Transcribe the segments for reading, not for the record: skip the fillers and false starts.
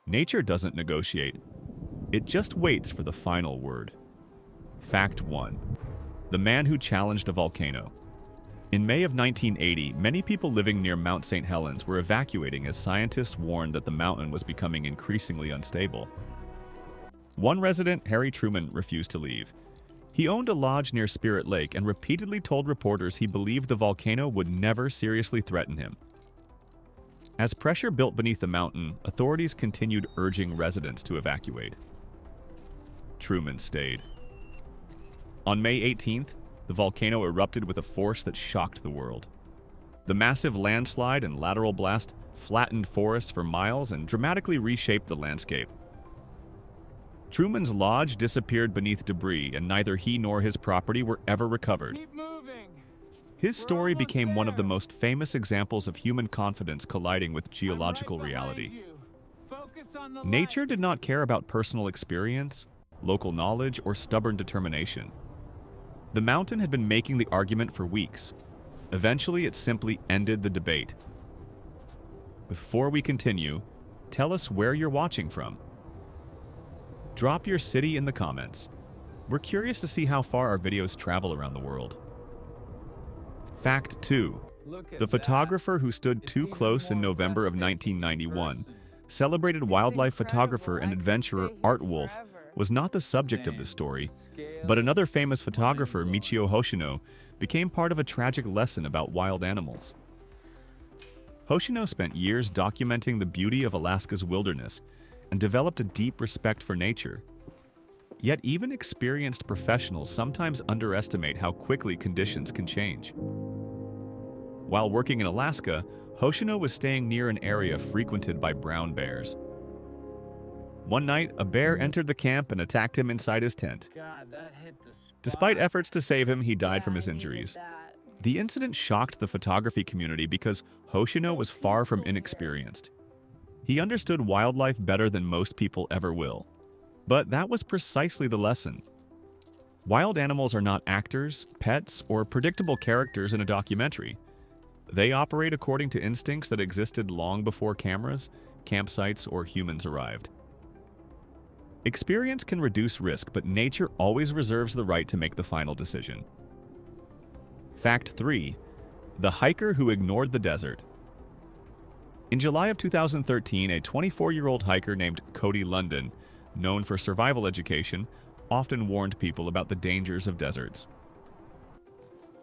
Nature doesn't negotiate. It just waits for the final word. Fact 1. The man who challenged a volcano. In May of 1980, many people living near Mount St. Helens were evacuating as scientists warned that the mountain was becoming increasingly unstable. One resident, Harry Truman, refused to leave. He owned a lodge near Spirit Lake and repeatedly told reporters he believed the volcano would never seriously threaten him. As pressure built beneath the mountain, authorities continued urging residents to evacuate. Truman stayed. On May 18th, the volcano erupted with a force that shocked the world. The massive landslide and lateral blast flattened forests for miles and dramatically reshaped the landscape. Truman's lodge disappeared beneath debris, and neither he nor his property were ever recovered. His story became one of the most famous examples of human confidence colliding with geological reality. Nature did not care about personal experience, local knowledge, or stubborn determination. The mountain had been making the argument for weeks. Eventually, it simply ended the debate. Before we continue, tell us where you're watching from. Drop your city in the comments. We're curious to see how far our videos travel around the world. Fact 2. The photographer who stood too close in November of 1991, celebrated wildlife photographer and adventurer Art Wolfe, was not the subject of this story, but another famous photographer, Michio Hoshino, became part of a tragic lesson about wild animals. Hoshino spent years documenting the beauty of Alaska's wilderness and developed a deep respect for nature. Yet even experienced professionals sometimes underestimate how quickly conditions can change. While working in Alaska, Hoshino was staying near an area frequented by brown bears. One night, a bear entered the camp and attacked him inside his tent. Despite efforts to save him, he died from his injuries. The incident shocked the photography community because Hoshino was far from inexperienced. He understood wildlife better than most people ever will. But that was precisely the lesson. Wild animals are not actors, pets, or predictable characters in a documentary. They operate according to instincts that existed long before cameras, campsites, or humans arrived. Experience can reduce risk, but nature always reserves the right to make the final decision. Fact 3. The hiker who ignored the desert. In July of 2013, a 24-year-old hiker named Cody London, known for survival education, often warned people about the dangers of deserts.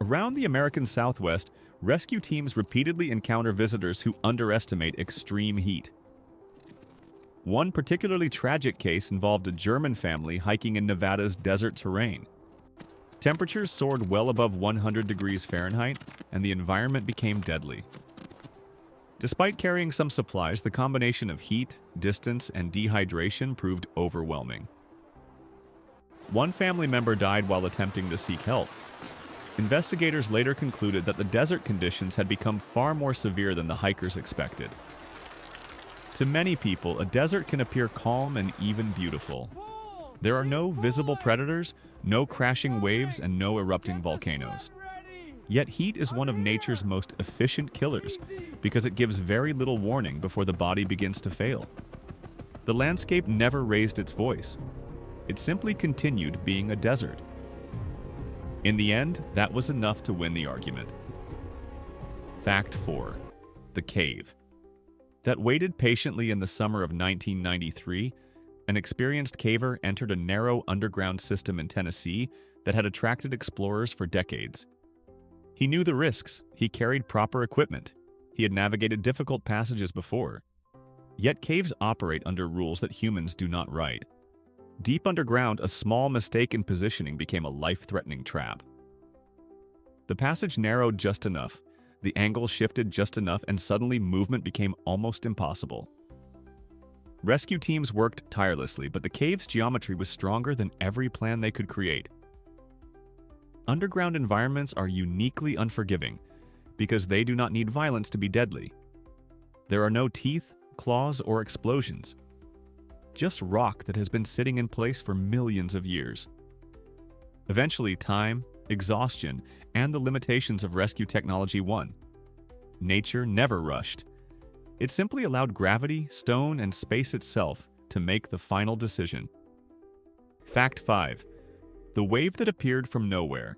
Around the American Southwest, rescue teams repeatedly encounter visitors who underestimate extreme heat. One particularly tragic case involved a German family hiking in Nevada's desert terrain. Temperatures soared well above 100 degrees Fahrenheit, and the environment became deadly. Despite carrying some supplies, the combination of heat, distance, and dehydration proved overwhelming. One family member died while attempting to seek help. Investigators later concluded that the desert conditions had become far more severe than the hikers expected. To many people, a desert can appear calm and even beautiful. There are no visible predators, no crashing waves, and no erupting volcanoes. Yet heat is one of nature's most efficient killers because it gives very little warning before the body begins to fail. The landscape never raised its voice. It simply continued being a desert. In the end, that was enough to win the argument. Fact 4. The cave. That waited patiently in the summer of 1993, an experienced caver entered a narrow underground system in Tennessee that had attracted explorers for decades. He knew the risks, he carried proper equipment, he had navigated difficult passages before. Yet caves operate under rules that humans do not write. Deep underground, a small mistake in positioning became a life-threatening trap. The passage narrowed just enough, the angle shifted just enough, and suddenly movement became almost impossible. Rescue teams worked tirelessly, but the cave's geometry was stronger than every plan they could create. Underground environments are uniquely unforgiving because they do not need violence to be deadly. There are no teeth, claws, or explosions. Just rock that has been sitting in place for millions of years. Eventually, time, exhaustion, and the limitations of rescue technology won. Nature never rushed. It simply allowed gravity, stone, and space itself to make the final decision. Fact 5. The wave that appeared from nowhere.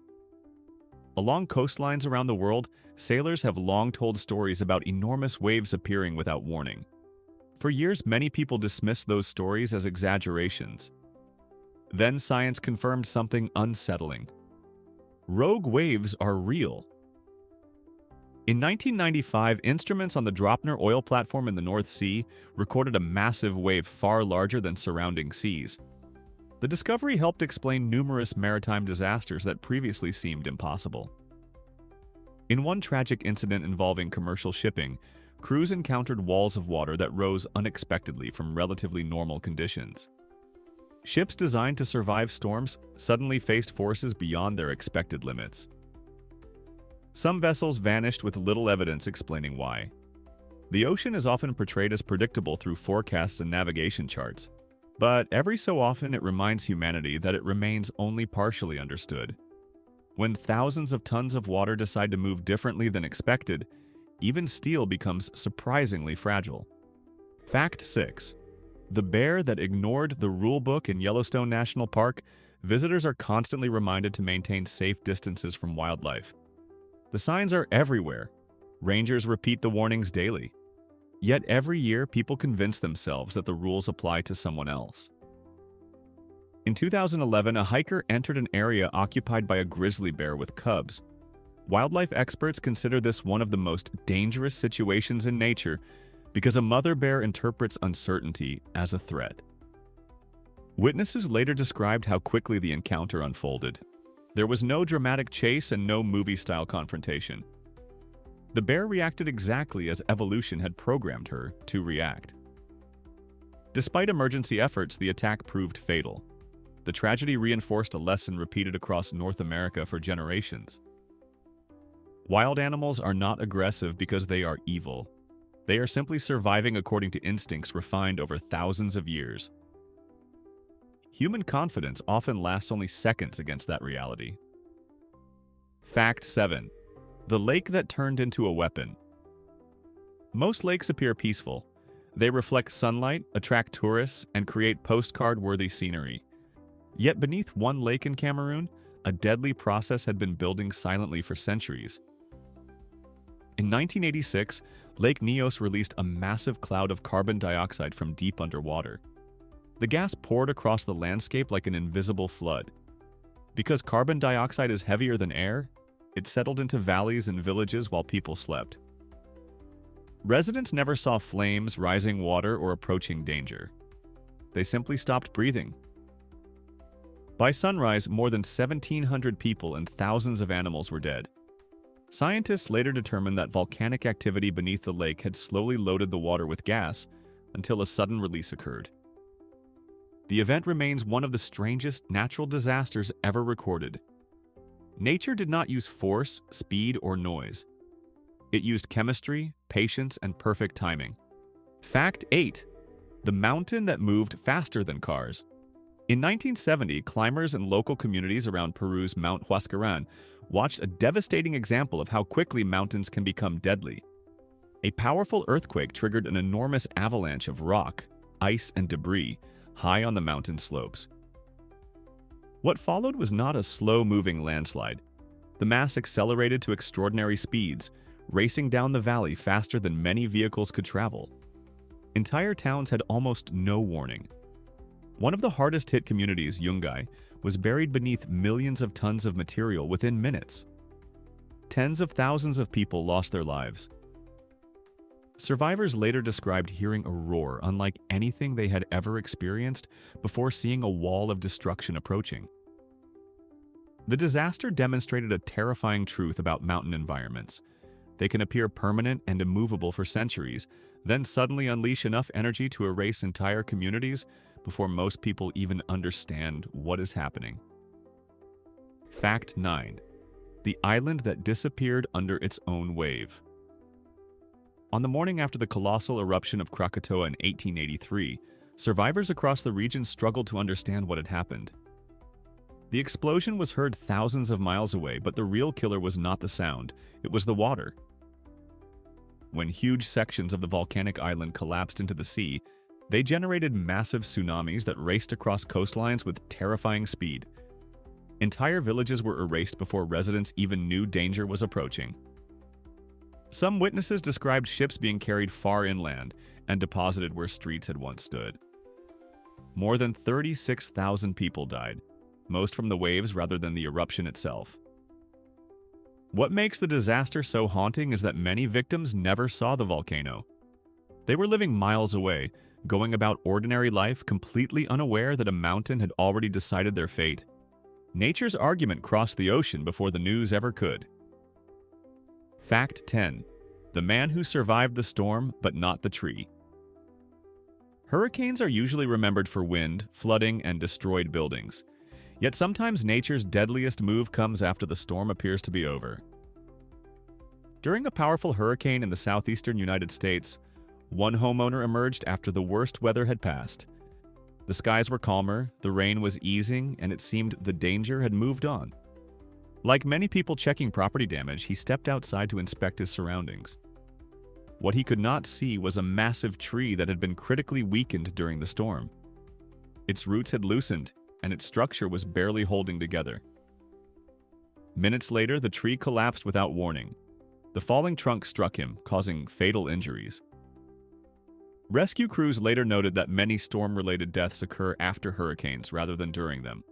Along coastlines around the world, sailors have long told stories about enormous waves appearing without warning. For years, many people dismissed those stories as exaggerations. Then science confirmed something unsettling. Rogue waves are real. In 1995, instruments on the Dropner oil platform in the North Sea recorded a massive wave far larger than surrounding seas. The discovery helped explain numerous maritime disasters that previously seemed impossible. In one tragic incident involving commercial shipping, crews encountered walls of water that rose unexpectedly from relatively normal conditions. Ships designed to survive storms suddenly faced forces beyond their expected limits. Some vessels vanished with little evidence explaining why. The ocean is often portrayed as predictable through forecasts and navigation charts, but every so often it reminds humanity that it remains only partially understood. When thousands of tons of water decide to move differently than expected, even steel becomes surprisingly fragile. Fact 6. The bear that ignored the rulebook in Yellowstone National Park, visitors are constantly reminded to maintain safe distances from wildlife. The signs are everywhere. Rangers repeat the warnings daily. Yet every year, people convince themselves that the rules apply to someone else. In 2011, a hiker entered an area occupied by a grizzly bear with cubs. Wildlife experts consider this one of the most dangerous situations in nature because a mother bear interprets uncertainty as a threat. Witnesses later described how quickly the encounter unfolded. There was no dramatic chase and no movie-style confrontation. The bear reacted exactly as evolution had programmed her to react. Despite emergency efforts, the attack proved fatal. The tragedy reinforced a lesson repeated across North America for generations. Wild animals are not aggressive because they are evil. They are simply surviving according to instincts refined over thousands of years. Human confidence often lasts only seconds against that reality. Fact 7. The lake that turned into a weapon. Most lakes appear peaceful. They reflect sunlight, attract tourists, and create postcard-worthy scenery. Yet beneath one lake in Cameroon, a deadly process had been building silently for centuries. In 1986, Lake Nyos released a massive cloud of carbon dioxide from deep underwater. The gas poured across the landscape like an invisible flood. Because carbon dioxide is heavier than air, it settled into valleys and villages while people slept. Residents never saw flames, rising water, or approaching danger. They simply stopped breathing. By sunrise, more than 1,700 people and thousands of animals were dead. Scientists later determined that volcanic activity beneath the lake had slowly loaded the water with gas until a sudden release occurred. The event remains one of the strangest natural disasters ever recorded. Nature did not use force, speed, or noise. It used chemistry, patience, and perfect timing. Fact 8. The mountain that moved faster than cars. In 1970, climbers and local communities around Peru's Mount Huascarán watched a devastating example of how quickly mountains can become deadly. A powerful earthquake triggered an enormous avalanche of rock, ice, and debris high on the mountain slopes. What followed was not a slow-moving landslide. The mass accelerated to extraordinary speeds, racing down the valley faster than many vehicles could travel. Entire towns had almost no warning. One of the hardest-hit communities, Yungay, was buried beneath millions of tons of material within minutes. Tens of thousands of people lost their lives. Survivors later described hearing a roar unlike anything they had ever experienced before seeing a wall of destruction approaching. The disaster demonstrated a terrifying truth about mountain environments. They can appear permanent and immovable for centuries, then suddenly unleash enough energy to erase entire communities before most people even understand what is happening. Fact 9. The island that disappeared under its own wave. On the morning after the colossal eruption of Krakatoa in 1883, survivors across the region struggled to understand what had happened. The explosion was heard thousands of miles away, but the real killer was not the sound, it was the water. When huge sections of the volcanic island collapsed into the sea, they generated massive tsunamis that raced across coastlines with terrifying speed. Entire villages were erased before residents even knew danger was approaching. Some witnesses described ships being carried far inland and deposited where streets had once stood. More than 36,000 people died, most from the waves rather than the eruption itself. What makes the disaster so haunting is that many victims never saw the volcano. They were living miles away, going about ordinary life completely unaware that a mountain had already decided their fate. Nature's argument crossed the ocean before the news ever could. Fact 10. The man who survived the storm, but not the tree. Hurricanes are usually remembered for wind, flooding, and destroyed buildings. Yet sometimes nature's deadliest move comes after the storm appears to be over. During a powerful hurricane in the southeastern United States, one homeowner emerged after the worst weather had passed. The skies were calmer, the rain was easing, and it seemed the danger had moved on. Like many people checking property damage, he stepped outside to inspect his surroundings. What he could not see was a massive tree that had been critically weakened during the storm. Its roots had loosened, and its structure was barely holding together. Minutes later, the tree collapsed without warning. The falling trunk struck him, causing fatal injuries. Rescue crews later noted that many storm-related deaths occur after hurricanes rather than during them.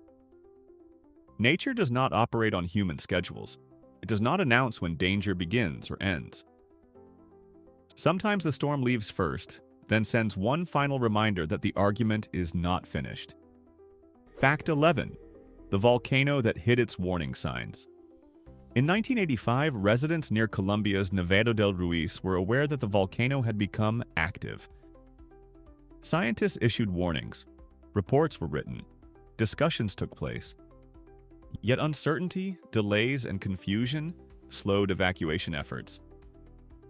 Nature does not operate on human schedules. It does not announce when danger begins or ends. Sometimes the storm leaves first, then sends one final reminder that the argument is not finished. Fact 11. The volcano that hid its warning signs. In 1985, residents near Colombia's Nevado del Ruiz were aware that the volcano had become active. Scientists issued warnings. Reports were written. Discussions took place. Yet uncertainty, delays, and confusion slowed evacuation efforts.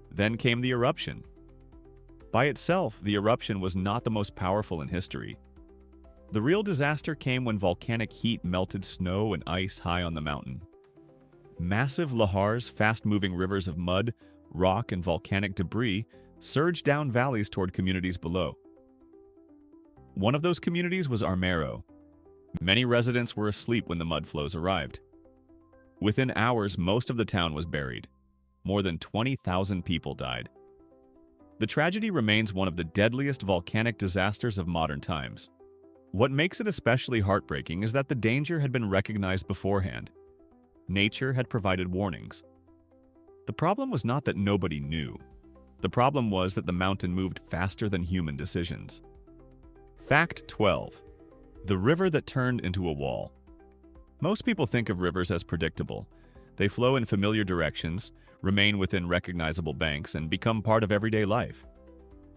Then came the eruption. By itself, the eruption was not the most powerful in history. The real disaster came when volcanic heat melted snow and ice high on the mountain. Massive lahars, fast-moving rivers of mud, rock, and volcanic debris surged down valleys toward communities below. One of those communities was Armero. Many residents were asleep when the mud flows arrived. Within hours, most of the town was buried. More than 20,000 people died. The tragedy remains one of the deadliest volcanic disasters of modern times. What makes it especially heartbreaking is that the danger had been recognized beforehand. Nature had provided warnings. The problem was not that nobody knew. The problem was that the mountain moved faster than human decisions. Fact 12. The river that turned into a wall. Most people think of rivers as predictable. They flow in familiar directions, remain within recognizable banks, and become part of everyday life.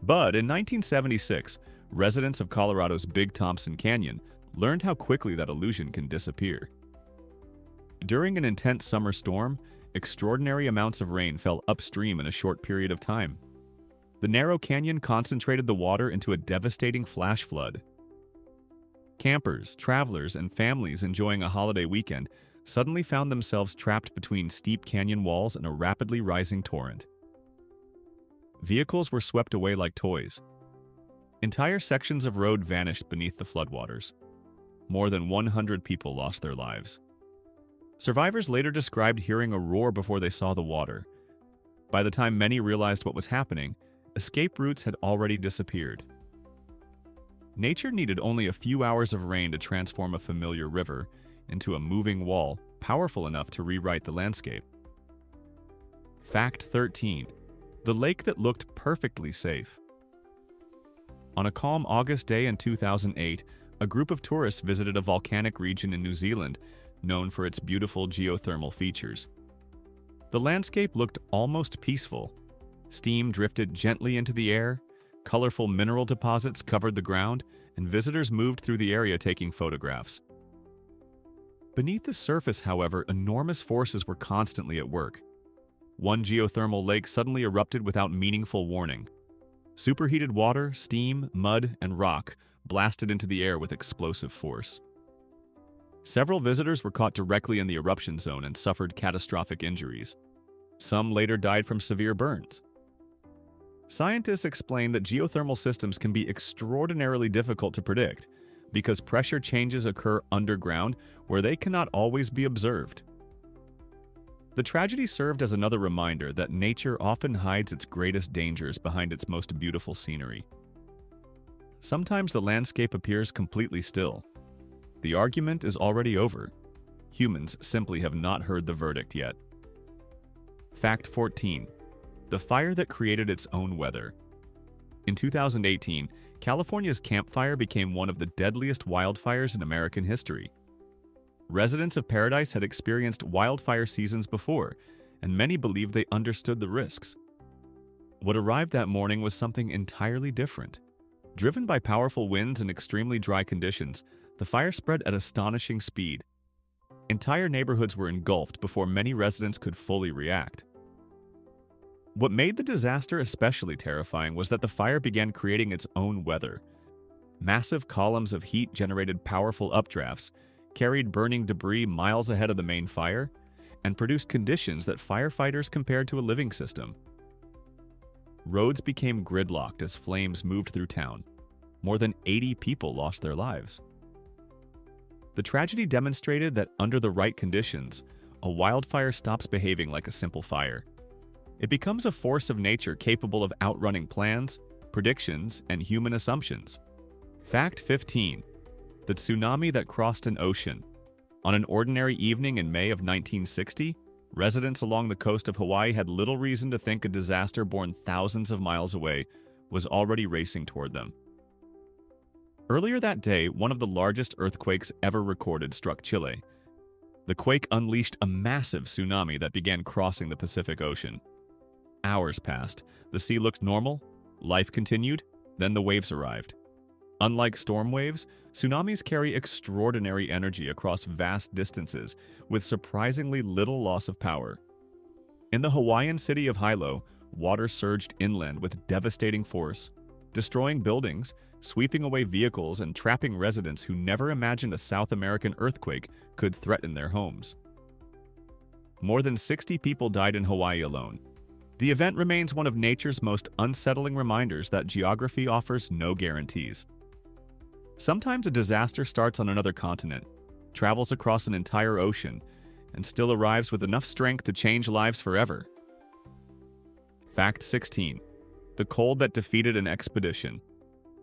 But in 1976, residents of Colorado's Big Thompson Canyon learned how quickly that illusion can disappear. During an intense summer storm, extraordinary amounts of rain fell upstream in a short period of time. The narrow canyon concentrated the water into a devastating flash flood. Campers, travelers, and families enjoying a holiday weekend suddenly found themselves trapped between steep canyon walls and a rapidly rising torrent. Vehicles were swept away like toys. Entire sections of road vanished beneath the floodwaters. More than 100 people lost their lives. Survivors later described hearing a roar before they saw the water. By the time many realized what was happening, escape routes had already disappeared. Nature needed only a few hours of rain to transform a familiar river into a moving wall powerful enough to rewrite the landscape. Fact 13. The lake that looked perfectly safe. On a calm August day in 2008, a group of tourists visited a volcanic region in New Zealand known for its beautiful geothermal features. The landscape looked almost peaceful. Steam drifted gently into the air, colorful mineral deposits covered the ground, and visitors moved through the area taking photographs. Beneath the surface, however, enormous forces were constantly at work. One geothermal lake suddenly erupted without meaningful warning. Superheated water, steam, mud, and rock blasted into the air with explosive force. Several visitors were caught directly in the eruption zone and suffered catastrophic injuries. Some later died from severe burns. Scientists explain that geothermal systems can be extraordinarily difficult to predict because pressure changes occur underground where they cannot always be observed. The tragedy served as another reminder that nature often hides its greatest dangers behind its most beautiful scenery. Sometimes the landscape appears completely still. The argument is already over. Humans simply have not heard the verdict yet. Fact 14. The fire that created its own weather. In 2018, California's Camp Fire became one of the deadliest wildfires in American history. Residents of Paradise had experienced wildfire seasons before, and many believed they understood the risks. What arrived that morning was something entirely different. Driven by powerful winds and extremely dry conditions, the fire spread at astonishing speed. Entire neighborhoods were engulfed before many residents could fully react. What made the disaster especially terrifying was that the fire began creating its own weather. Massive columns of heat generated powerful updrafts, carried burning debris miles ahead of the main fire, and produced conditions that firefighters compared to a living system. Roads became gridlocked as flames moved through town. More than 80 people lost their lives. The tragedy demonstrated that under the right conditions, a wildfire stops behaving like a simple fire. It becomes a force of nature capable of outrunning plans, predictions, and human assumptions. Fact 15. The tsunami that crossed an ocean. On an ordinary evening in May of 1960, residents along the coast of Hawaii had little reason to think a disaster born thousands of miles away was already racing toward them. Earlier that day, one of the largest earthquakes ever recorded struck Chile. The quake unleashed a massive tsunami that began crossing the Pacific Ocean. Hours passed. The sea looked normal. Life continued. Then the waves arrived. Unlike storm waves, tsunamis carry extraordinary energy across vast distances with surprisingly little loss of power. In the Hawaiian city of Hilo, water surged inland with devastating force, destroying buildings, sweeping away vehicles, and trapping residents who never imagined a South American earthquake could threaten their homes. More than 60 people died in Hawaii alone. The event remains one of nature's most unsettling reminders that geography offers no guarantees. Sometimes a disaster starts on another continent, travels across an entire ocean, and still arrives with enough strength to change lives forever. Fact 16. The cold that defeated an expedition.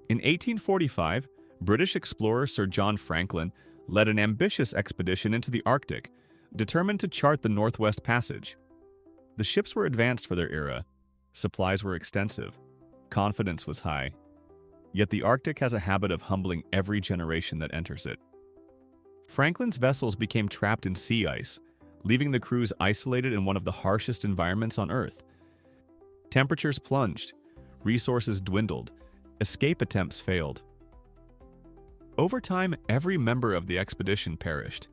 In 1845, British explorer Sir John Franklin led an ambitious expedition into the Arctic, determined to chart the Northwest Passage. The ships were advanced for their era, supplies were extensive, confidence was high. Yet the Arctic has a habit of humbling every generation that enters it. Franklin's vessels became trapped in sea ice, leaving the crews isolated in one of the harshest environments on Earth. Temperatures plunged, resources dwindled, escape attempts failed. Over time, every member of the expedition perished.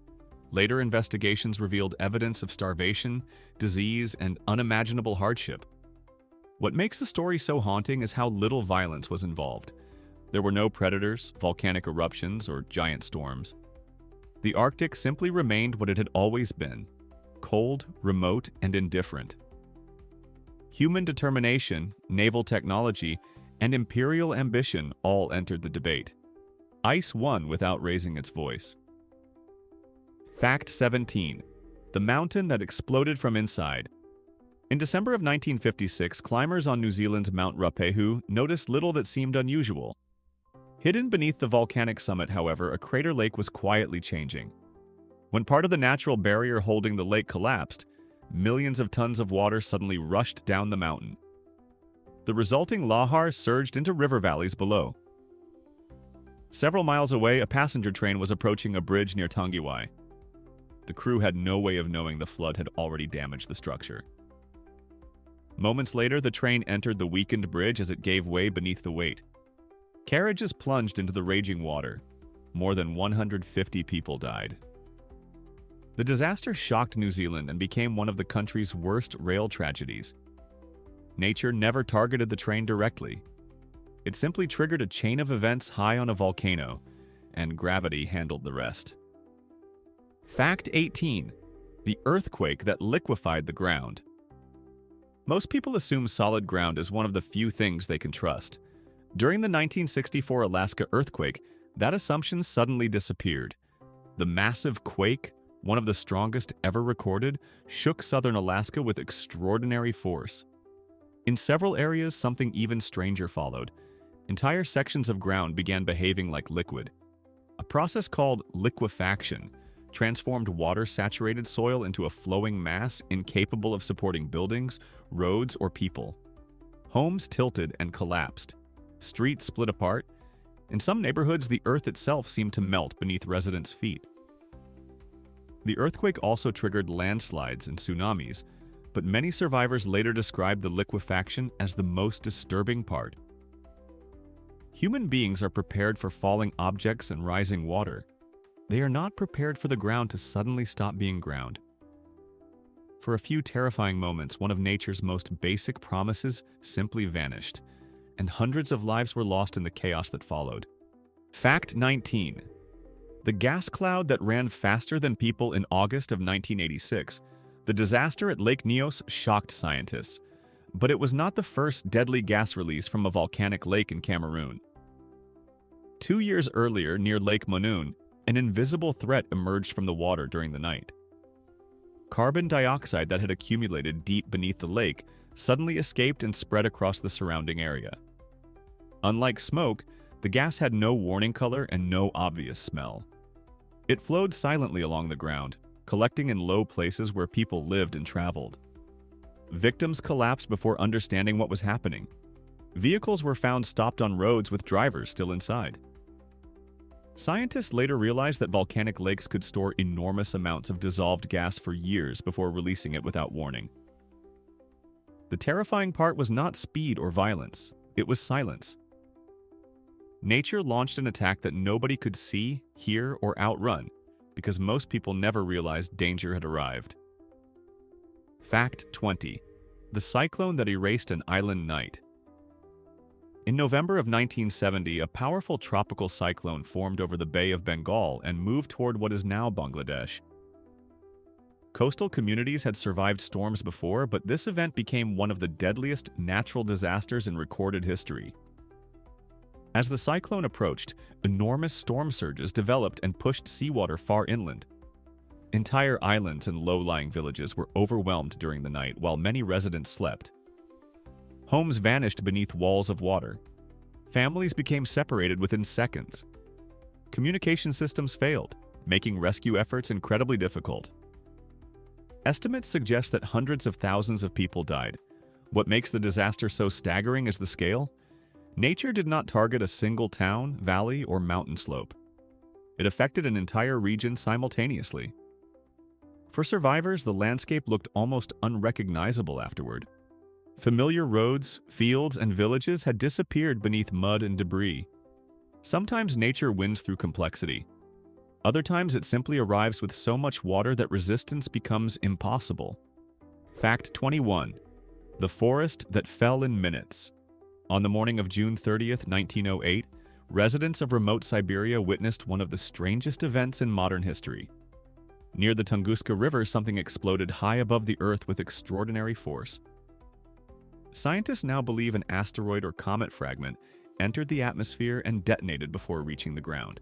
Later investigations revealed evidence of starvation, disease, and unimaginable hardship. What makes the story so haunting is how little violence was involved. There were no predators, volcanic eruptions, or giant storms. The Arctic simply remained what it had always been: cold, remote, and indifferent. Human determination, naval technology, and imperial ambition all entered the debate. Ice won without raising its voice. Fact 17. The mountain that exploded from inside. In December of 1956, climbers on New Zealand's Mount Ruapehu noticed little that seemed unusual. Hidden beneath the volcanic summit, however, a crater lake was quietly changing. When part of the natural barrier holding the lake collapsed, millions of tons of water suddenly rushed down the mountain. The resulting lahar surged into river valleys below. Several miles away, a passenger train was approaching a bridge near Tangiwai. The crew had no way of knowing the flood had already damaged the structure. Moments later, the train entered the weakened bridge as it gave way beneath the weight. Carriages plunged into the raging water. More than 150 people died. The disaster shocked New Zealand and became one of the country's worst rail tragedies. Nature never targeted the train directly. It simply triggered a chain of events high on a volcano, and gravity handled the rest. Fact 18. The earthquake that liquefied the ground. Most people assume solid ground is one of the few things they can trust. During the 1964 Alaska earthquake, that assumption suddenly disappeared. The massive quake, one of the strongest ever recorded, shook southern Alaska with extraordinary force. In several areas, something even stranger followed. Entire sections of ground began behaving like liquid. A process called liquefaction transformed water-saturated soil into a flowing mass incapable of supporting buildings, roads, or people. Homes tilted and collapsed. Streets split apart. In some neighborhoods, the earth itself seemed to melt beneath residents' feet. The earthquake also triggered landslides and tsunamis, but many survivors later described the liquefaction as the most disturbing part. Human beings are prepared for falling objects and rising water. They are not prepared for the ground to suddenly stop being ground. For a few terrifying moments, one of nature's most basic promises simply vanished, and hundreds of lives were lost in the chaos that followed. Fact 19. The gas cloud that ran faster than people in August of 1986. The disaster at Lake Nyos shocked scientists, but it was not the first deadly gas release from a volcanic lake in Cameroon. 2 years earlier, near Lake Monoun, an invisible threat emerged from the water during the night. Carbon dioxide that had accumulated deep beneath the lake suddenly escaped and spread across the surrounding area. Unlike smoke, the gas had no warning color and no obvious smell. It flowed silently along the ground, collecting in low places where people lived and traveled. Victims collapsed before understanding what was happening. Vehicles were found stopped on roads with drivers still inside. Scientists later realized that volcanic lakes could store enormous amounts of dissolved gas for years before releasing it without warning. The terrifying part was not speed or violence, it was silence. Nature launched an attack that nobody could see, hear, or outrun, because most people never realized danger had arrived. Fact 20. The cyclone that erased an island night. In November of 1970, a powerful tropical cyclone formed over the Bay of Bengal and moved toward what is now Bangladesh. Coastal communities had survived storms before, but this event became one of the deadliest natural disasters in recorded history. As the cyclone approached, enormous storm surges developed and pushed seawater far inland. Entire islands and low-lying villages were overwhelmed during the night while many residents slept. Homes vanished beneath walls of water. Families became separated within seconds. Communication systems failed, making rescue efforts incredibly difficult. Estimates suggest that hundreds of thousands of people died. What makes the disaster so staggering is the scale. Nature did not target a single town, valley, or mountain slope. It affected an entire region simultaneously. For survivors, the landscape looked almost unrecognizable afterward. Familiar roads, fields, and villages had disappeared beneath mud and debris. Sometimes nature wins through complexity. Other times it simply arrives with so much water that resistance becomes impossible. Fact 21. The forest that fell in minutes. On the morning of June 30th, 1908, residents of remote Siberia witnessed one of the strangest events in modern history. Near the Tunguska River, something exploded high above the Earth with extraordinary force. Scientists now believe an asteroid or comet fragment entered the atmosphere and detonated before reaching the ground.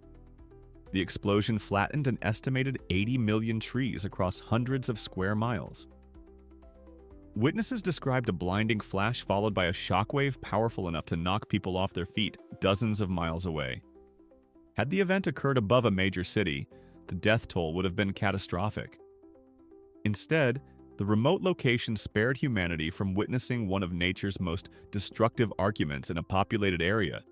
The explosion flattened an estimated 80 million trees across hundreds of square miles. Witnesses described a blinding flash followed by a shockwave powerful enough to knock people off their feet dozens of miles away. Had the event occurred above a major city, the death toll would have been catastrophic. Instead, the remote location spared humanity from witnessing one of nature's most destructive arguments in a populated area.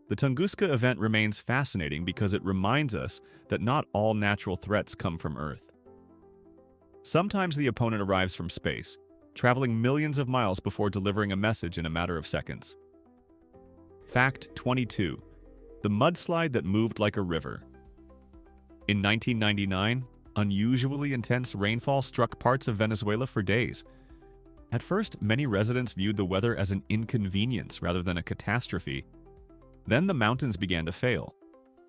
The Tunguska event remains fascinating because it reminds us that not all natural threats come from Earth. Sometimes the opponent arrives from space, traveling millions of miles before delivering a message in a matter of seconds. Fact 22. The mudslide that moved like a river. In 1999, unusually intense rainfall struck parts of Venezuela for days. At first, many residents viewed the weather as an inconvenience rather than a catastrophe. Then the mountains began to fail.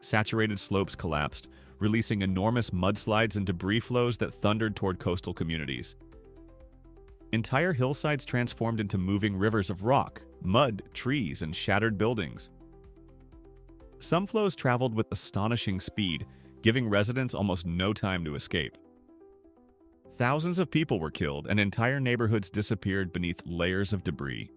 Saturated slopes collapsed, releasing enormous mudslides and debris flows that thundered toward coastal communities. Entire hillsides transformed into moving rivers of rock, mud, trees, and shattered buildings. Some flows traveled with astonishing speed, giving residents almost no time to escape. Thousands of people were killed, and entire neighborhoods disappeared beneath layers of debris.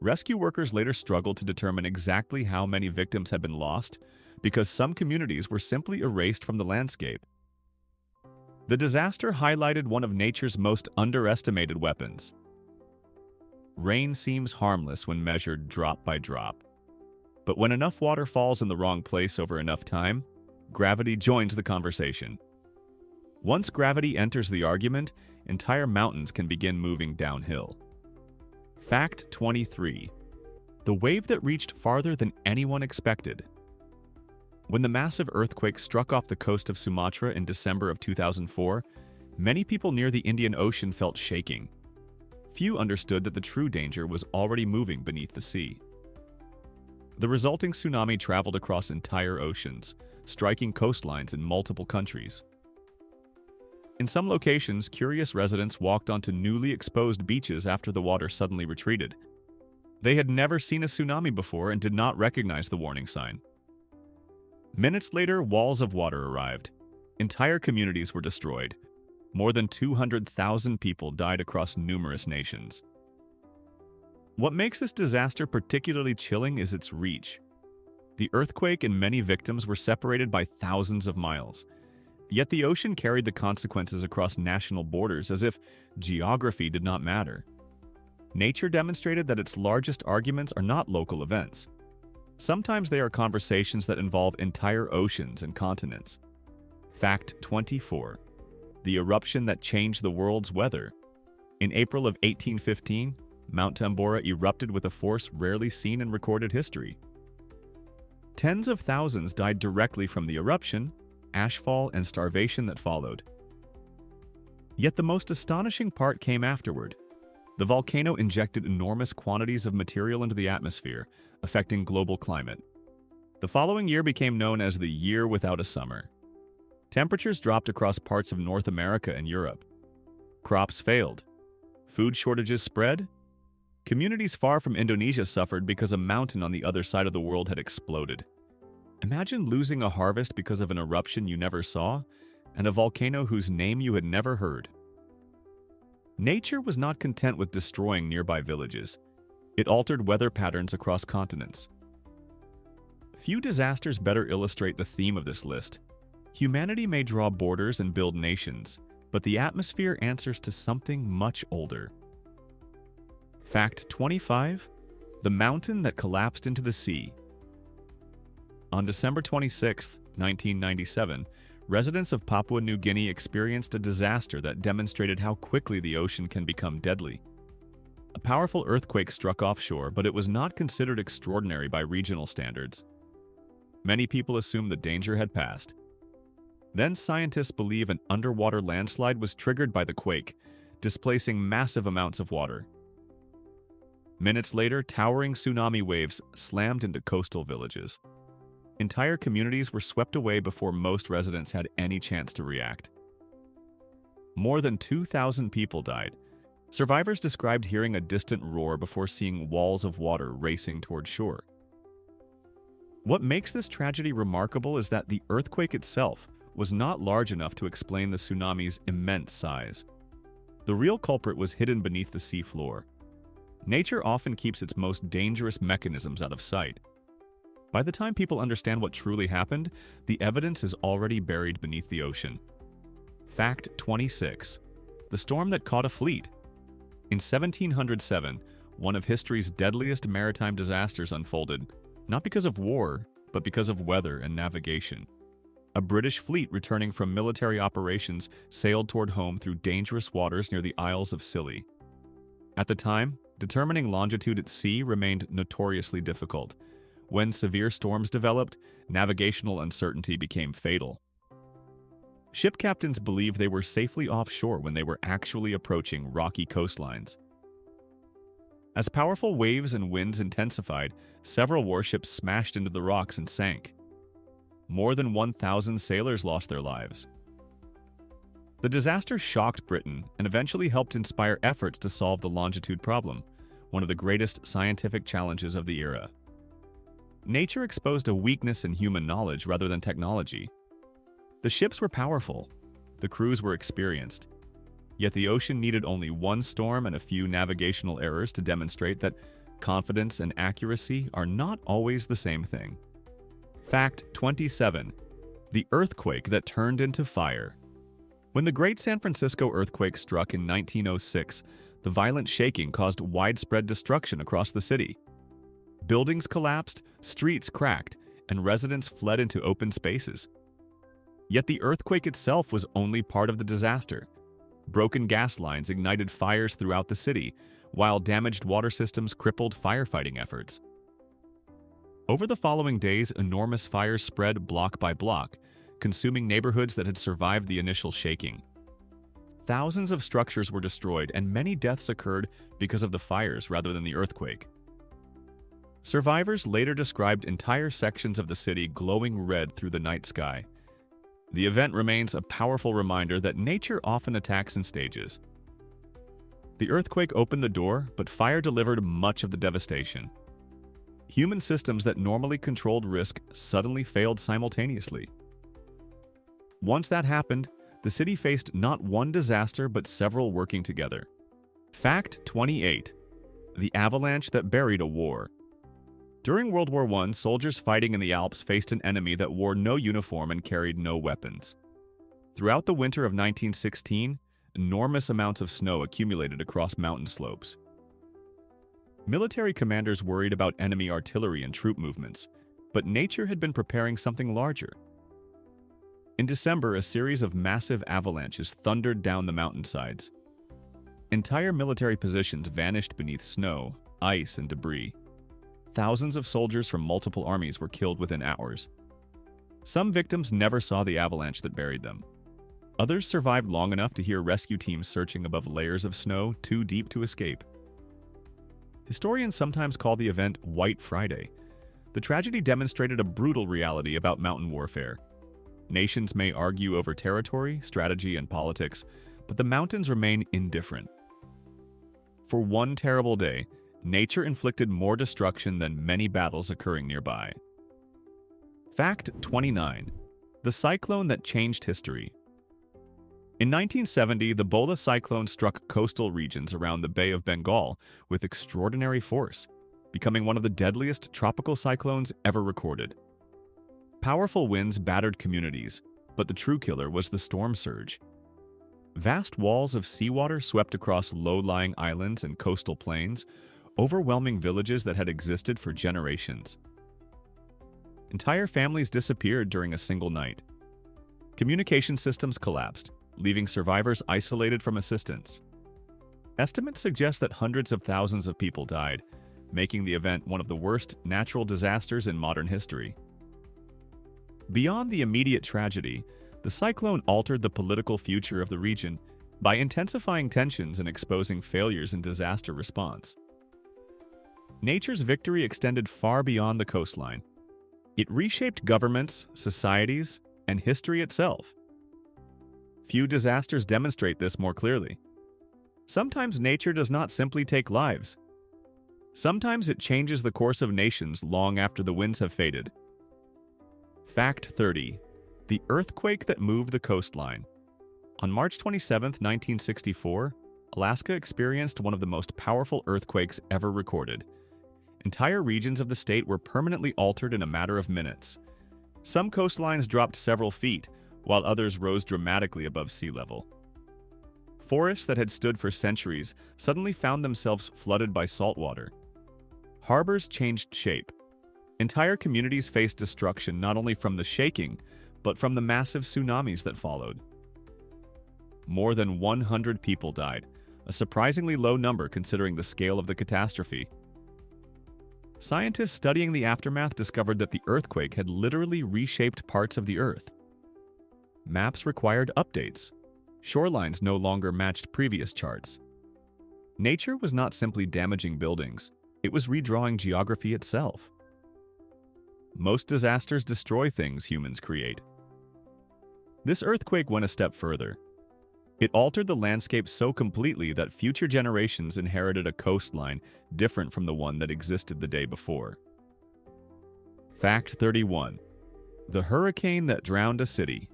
Rescue workers later struggled to determine exactly how many victims had been lost, because some communities were simply erased from the landscape. The disaster highlighted one of nature's most underestimated weapons. Rain seems harmless when measured drop by drop. But when enough water falls in the wrong place over enough time, gravity joins the conversation. Once gravity enters the argument, entire mountains can begin moving downhill. Fact 23. The wave that reached farther than anyone expected. When the massive earthquake struck off the coast of Sumatra in December of 2004, many people near the Indian Ocean felt shaking. Few understood that the true danger was already moving beneath the sea. The resulting tsunami traveled across entire oceans, striking coastlines in multiple countries. In some locations, curious residents walked onto newly exposed beaches after the water suddenly retreated. They had never seen a tsunami before and did not recognize the warning sign. Minutes later, walls of water arrived. Entire communities were destroyed. More than 200,000 people died across numerous nations. What makes this disaster particularly chilling is its reach. The earthquake and many victims were separated by thousands of miles. Yet the ocean carried the consequences across national borders as if geography did not matter. Nature demonstrated that its largest arguments are not local events. Sometimes they are conversations that involve entire oceans and continents. Fact 24. The eruption that changed the world's weather. In April of 1815, Mount Tambora erupted with a force rarely seen in recorded history. Tens of thousands died directly from the eruption, ashfall, and starvation that followed. Yet the most astonishing part came afterward. The volcano injected enormous quantities of material into the atmosphere, affecting global climate. The following year became known as the Year Without a Summer. Temperatures dropped across parts of North America and Europe. Crops failed. Food shortages spread. Communities far from Indonesia suffered because a mountain on the other side of the world had exploded. Imagine losing a harvest because of an eruption you never saw, and a volcano whose name you had never heard. Nature was not content with destroying nearby villages. It altered weather patterns across continents. Few disasters better illustrate the theme of this list. Humanity may draw borders and build nations, but the atmosphere answers to something much older. Fact 25. The mountain that collapsed into the sea. On December 26, 1997, residents of Papua New Guinea experienced a disaster that demonstrated how quickly the ocean can become deadly. A powerful earthquake struck offshore, but it was not considered extraordinary by regional standards. Many people assumed the danger had passed. Then scientists believe an underwater landslide was triggered by the quake, displacing massive amounts of water. Minutes later, towering tsunami waves slammed into coastal villages. Entire communities were swept away before most residents had any chance to react. More than 2,000 people died. Survivors described hearing a distant roar before seeing walls of water racing toward shore. What makes this tragedy remarkable is that the earthquake itself was not large enough to explain the tsunami's immense size. The real culprit was hidden beneath the seafloor. Nature often keeps its most dangerous mechanisms out of sight. By the time people understand what truly happened, the evidence is already buried beneath the ocean. Fact 26. The storm that caught a fleet. In 1707, one of history's deadliest maritime disasters unfolded, not because of war, but because of weather and navigation. A British fleet returning from military operations sailed toward home through dangerous waters near the Isles of Scilly. At the time, determining longitude at sea remained notoriously difficult. When severe storms developed, navigational uncertainty became fatal. Ship captains believed they were safely offshore when they were actually approaching rocky coastlines. As powerful waves and winds intensified, several warships smashed into the rocks and sank. More than 1,000 sailors lost their lives. The disaster shocked Britain and eventually helped inspire efforts to solve the longitude problem, one of the greatest scientific challenges of the era. Nature exposed a weakness in human knowledge rather than technology. The ships were powerful, the crews were experienced, yet the ocean needed only one storm and a few navigational errors to demonstrate that confidence and accuracy are not always the same thing. Fact 27. The earthquake that turned into fire. When the Great San Francisco earthquake struck in 1906, the violent shaking caused widespread destruction across the city. Buildings collapsed, streets cracked, and residents fled into open spaces. Yet the earthquake itself was only part of the disaster. Broken gas lines ignited fires throughout the city, while damaged water systems crippled firefighting efforts. Over the following days, enormous fires spread block by block, consuming neighborhoods that had survived the initial shaking. Thousands of structures were destroyed, and many deaths occurred because of the fires rather than the earthquake. Survivors later described entire sections of the city glowing red through the night sky. The event remains a powerful reminder that nature often attacks in stages. The earthquake opened the door, but fire delivered much of the devastation. Human systems that normally controlled risk suddenly failed simultaneously. Once that happened, the city faced not one disaster but several working together. Fact 28. The avalanche that buried a war. During World War I, soldiers fighting in the Alps faced an enemy that wore no uniform and carried no weapons. Throughout the winter of 1916, enormous amounts of snow accumulated across mountain slopes. Military commanders worried about enemy artillery and troop movements, but nature had been preparing something larger. In December, a series of massive avalanches thundered down the mountainsides. Entire military positions vanished beneath snow, ice, and debris. Thousands of soldiers from multiple armies were killed within hours. Some victims never saw the avalanche that buried them. Others survived long enough to hear rescue teams searching above layers of snow too deep to escape. Historians sometimes call the event White Friday. The tragedy demonstrated a brutal reality about mountain warfare. Nations may argue over territory, strategy, and politics, but the mountains remain indifferent. For one terrible day, nature inflicted more destruction than many battles occurring nearby. Fact 29. The cyclone that changed history. In 1970, the Bola cyclone struck coastal regions around the Bay of Bengal with extraordinary force, becoming one of the deadliest tropical cyclones ever recorded. Powerful winds battered communities, but the true killer was the storm surge. Vast walls of seawater swept across low-lying islands and coastal plains, overwhelming villages that had existed for generations. Entire families disappeared during a single night. Communication systems collapsed, leaving survivors isolated from assistance. Estimates suggest that hundreds of thousands of people died, making the event one of the worst natural disasters in modern history. Beyond the immediate tragedy, the cyclone altered the political future of the region by intensifying tensions and exposing failures in disaster response. Nature's victory extended far beyond the coastline. It reshaped governments, societies, and history itself. Few disasters demonstrate this more clearly. Sometimes nature does not simply take lives. Sometimes it changes the course of nations long after the winds have faded. Fact 30. The earthquake that moved the coastline. On March 27, 1964, Alaska experienced one of the most powerful earthquakes ever recorded. Entire regions of the state were permanently altered in a matter of minutes. Some coastlines dropped several feet, while others rose dramatically above sea level. Forests that had stood for centuries suddenly found themselves flooded by salt water. Harbors changed shape. Entire communities faced destruction not only from the shaking, but from the massive tsunamis that followed. More than 100 people died, a surprisingly low number considering the scale of the catastrophe. Scientists studying the aftermath discovered that the earthquake had literally reshaped parts of the Earth. Maps required updates. Shorelines no longer matched previous charts. Nature was not simply damaging buildings, it was redrawing geography itself. Most disasters destroy things humans create. This earthquake went a step further. It altered the landscape so completely that future generations inherited a coastline different from the one that existed the day before. Fact 31. The hurricane that drowned a city.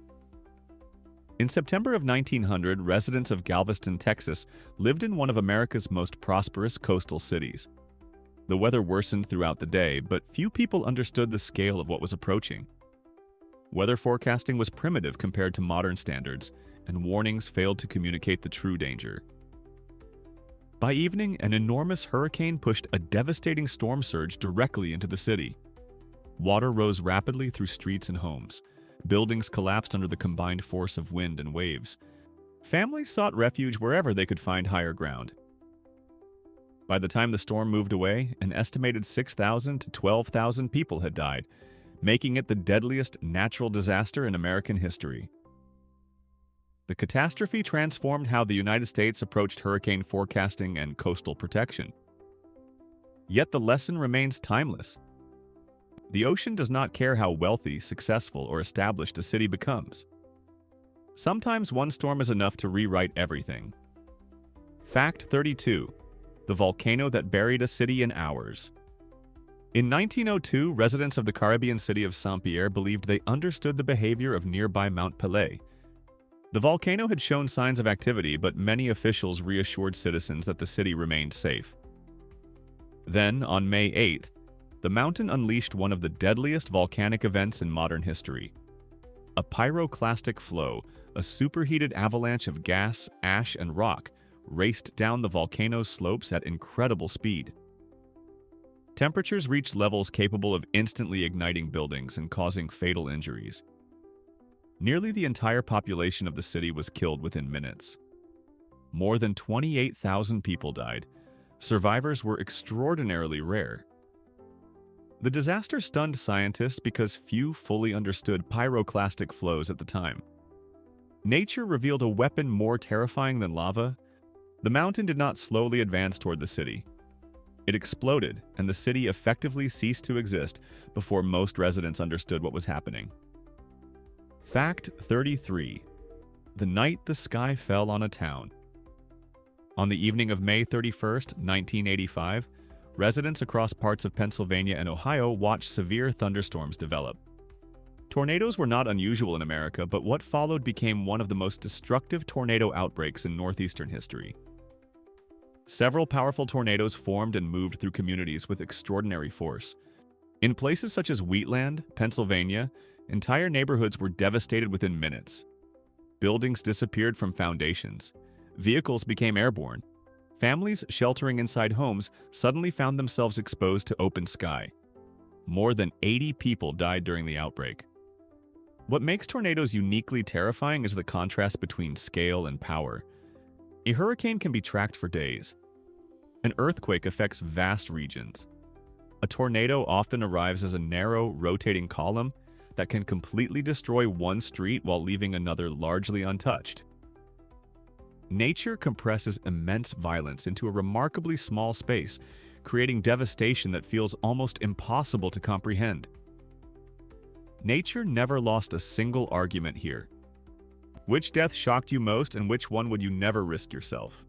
In September of 1900, residents of Galveston, Texas, lived in one of America's most prosperous coastal cities. The weather worsened throughout the day, but few people understood the scale of what was approaching. Weather forecasting was primitive compared to modern standards, and warnings failed to communicate the true danger. By evening, an enormous hurricane pushed a devastating storm surge directly into the city. Water rose rapidly through streets and homes. Buildings collapsed under the combined force of wind and waves. Families sought refuge wherever they could find higher ground. By the time the storm moved away, an estimated 6,000 to 12,000 people had died, making it the deadliest natural disaster in American history. The catastrophe transformed how the United States approached hurricane forecasting and coastal protection. Yet the lesson remains timeless. The ocean does not care how wealthy, successful, or established a city becomes. Sometimes one storm is enough to rewrite everything. Fact 32. The volcano that buried a city in hours. In 1902, residents of the Caribbean city of Saint-Pierre believed they understood the behavior of nearby Mount Pelée. The volcano had shown signs of activity, but many officials reassured citizens that the city remained safe. Then, on May 8th, the mountain unleashed one of the deadliest volcanic events in modern history. A pyroclastic flow, a superheated avalanche of gas, ash, and rock, raced down the volcano's slopes at incredible speed. Temperatures reached levels capable of instantly igniting buildings and causing fatal injuries. Nearly the entire population of the city was killed within minutes. More than 28,000 people died. Survivors were extraordinarily rare. The disaster stunned scientists because few fully understood pyroclastic flows at the time. Nature revealed a weapon more terrifying than lava. The mountain did not slowly advance toward the city. It exploded, and the city effectively ceased to exist before most residents understood what was happening. Fact 33. The night the sky fell on a town. On the evening of May 31st, 1985, residents across parts of Pennsylvania and Ohio watched severe thunderstorms develop. Tornadoes were not unusual in America, but what followed became one of the most destructive tornado outbreaks in northeastern history. Several powerful tornadoes formed and moved through communities with extraordinary force. In places such as Wheatland, Pennsylvania, entire neighborhoods were devastated within minutes. Buildings disappeared from foundations. Vehicles became airborne. Families sheltering inside homes suddenly found themselves exposed to open sky. More than 80 people died during the outbreak. What makes tornadoes uniquely terrifying is the contrast between scale and power. A hurricane can be tracked for days. An earthquake affects vast regions. A tornado often arrives as a narrow, rotating column that can completely destroy one street while leaving another largely untouched. Nature compresses immense violence into a remarkably small space, creating devastation that feels almost impossible to comprehend. Nature never lost a single argument here. Which death shocked you most, and which one would you never risk yourself?